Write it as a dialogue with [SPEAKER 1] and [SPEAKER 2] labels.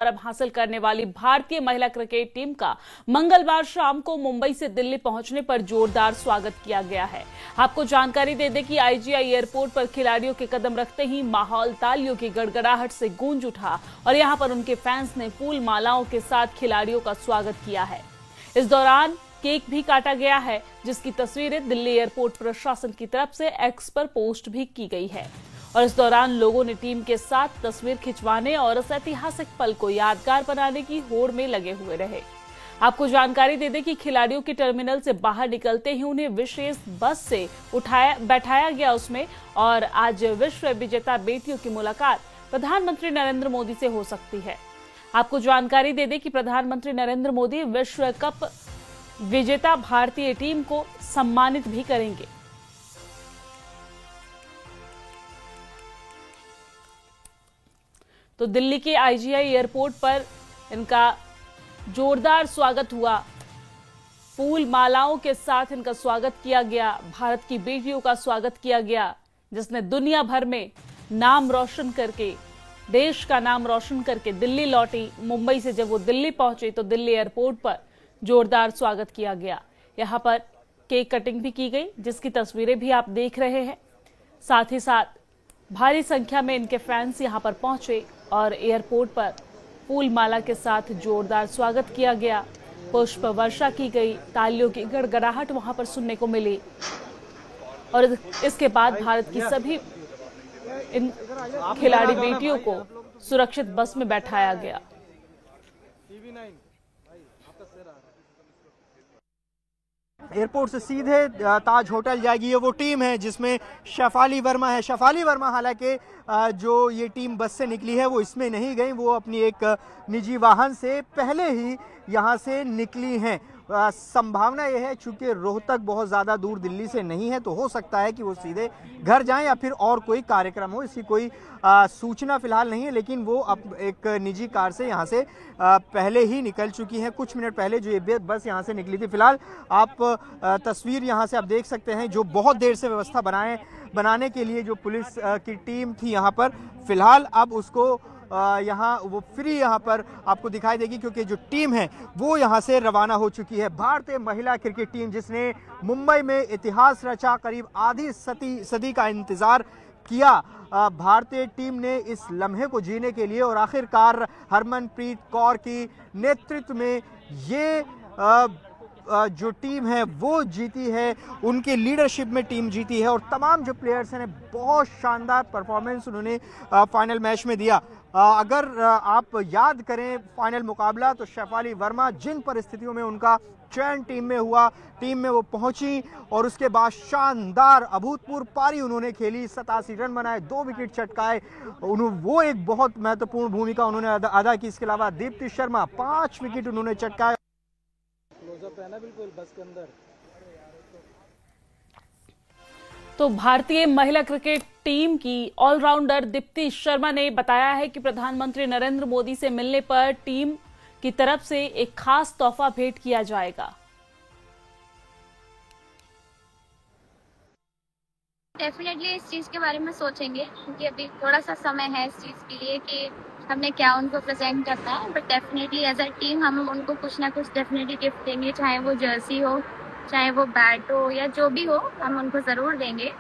[SPEAKER 1] खिताब हासिल करने वाली भारतीय महिला क्रिकेट टीम का मंगलवार शाम को मुंबई से दिल्ली पहुंचने पर जोरदार स्वागत किया गया है। आपको जानकारी दे दें कि आईजीआई एयरपोर्ट पर खिलाड़ियों के कदम रखते ही माहौल तालियों की गड़गड़ाहट से गूंज उठा और यहां पर उनके फैंस ने फूल मालाओं के साथ खिलाड़ियों का स्वागत किया है। इस दौरान केक भी काटा गया है, जिसकी तस्वीरें दिल्ली एयरपोर्ट प्रशासन की तरफ से एक्स पर पोस्ट भी की गई है। और इस दौरान लोगों ने टीम के साथ तस्वीर खिंचवाने और इस ऐतिहासिक पल को यादगार बनाने की होड़ में लगे हुए रहे। आपको जानकारी दे दें कि खिलाड़ियों के टर्मिनल से बाहर निकलते ही उन्हें विशेष बस से बैठाया गया उसमें। और आज विश्व विजेता बेटियों की मुलाकात प्रधानमंत्री नरेंद्र मोदी से हो सकती है। आपको जानकारी दे दें कि प्रधानमंत्री नरेंद्र मोदी विश्व कप विजेता भारतीय टीम को सम्मानित भी करेंगे। तो दिल्ली के आईजीआई एयरपोर्ट पर इनका जोरदार स्वागत हुआ, फूल मालाओं के साथ इनका स्वागत किया गया। भारत की बेटियों का स्वागत किया गया, जिसने दुनिया भर में नाम रोशन करके, देश का नाम रोशन करके दिल्ली लौटी। मुंबई से जब वो दिल्ली पहुंचे तो दिल्ली एयरपोर्ट पर जोरदार स्वागत किया गया। यहां पर केक कटिंग भी की गई, जिसकी तस्वीरें भी आप देख रहे हैं। साथ ही साथ भारी संख्या में इनके फैंस यहां पर पहुंचे और एयरपोर्ट पर फूल माला के साथ जोरदार स्वागत किया गया। पुष्प वर्षा की गई, तालियों की गड़गड़ाहट वहां पर सुनने को मिली। और इसके बाद भारत की सभी इन खिलाड़ी बेटियों को सुरक्षित बस में बैठाया गया।
[SPEAKER 2] एयरपोर्ट से सीधे ताज होटल जाएगी। ये वो टीम है जिसमें शेफाली वर्मा है। शेफाली वर्मा हालांकि जो ये टीम बस से निकली है वो इसमें नहीं गई, वो अपनी एक निजी वाहन से पहले ही यहाँ से निकली हैं। संभावना यह है चूंकि रोहतक बहुत ज़्यादा दूर दिल्ली से नहीं है, तो हो सकता है कि वो सीधे घर जाएं या फिर और कोई कार्यक्रम हो। इसकी कोई सूचना फिलहाल नहीं है, लेकिन वो अब एक निजी कार से यहाँ से पहले ही निकल चुकी हैं। कुछ मिनट पहले जो ये बस यहाँ से निकली थी। फिलहाल आप तस्वीर यहाँ से आप देख सकते हैं, जो बहुत देर से व्यवस्था बनाने के लिए जो पुलिस की टीम थी यहाँ पर, फिलहाल अब उसको यहाँ वो फ्री यहाँ पर आपको दिखाई देगी, क्योंकि जो टीम है वो यहाँ से रवाना हो चुकी है। भारतीय महिला क्रिकेट टीम जिसने मुंबई में इतिहास रचा, करीब आधी सदी का इंतजार किया, भारतीय टीम ने इस लम्हे को जीने के लिए और आखिरकार हरमनप्रीत कौर की नेतृत्व में ये जो टीम है वो जीती है। उनके लीडरशिप में टीम जीती है और तमाम जो प्लेयर्स हैं बहुत शानदार परफॉर्मेंस उन्होंने फाइनल मैच में दिया। अगर आप याद करें फाइनल मुकाबला, तो शेफाली वर्मा जिन परिस्थितियों में उनका चयन टीम में हुआ, टीम में वो पहुंची और उसके बाद शानदार अभूतपूर्व पारी उन्होंने खेली, 87 रन बनाए, 2 विकेट चटकाए। वो एक बहुत महत्वपूर्ण भूमिका उन्होंने अदा की। इसके अलावा दीप्ति शर्मा 5 विकेट उन्होंने चटकाए। बिल्कुल बस के अंदर।
[SPEAKER 1] तो भारतीय महिला क्रिकेट टीम की ऑलराउंडर दीप्ति शर्मा ने बताया है कि प्रधानमंत्री नरेंद्र मोदी से मिलने पर टीम की तरफ से एक खास तोहफा भेंट किया जाएगा।
[SPEAKER 3] डेफिनेटली इस चीज के बारे में सोचेंगे, क्योंकि अभी थोड़ा सा समय है इस चीज के लिए कि हमने क्या उनको प्रेजेंट करना है। But definitely as a team हम उनको कुछ ना कुछ डेफिनेटली गिफ्ट देंगे, चाहे वो जर्सी हो, चाहे वो बैट हो या जो भी हो, हम उनको जरूर देंगे।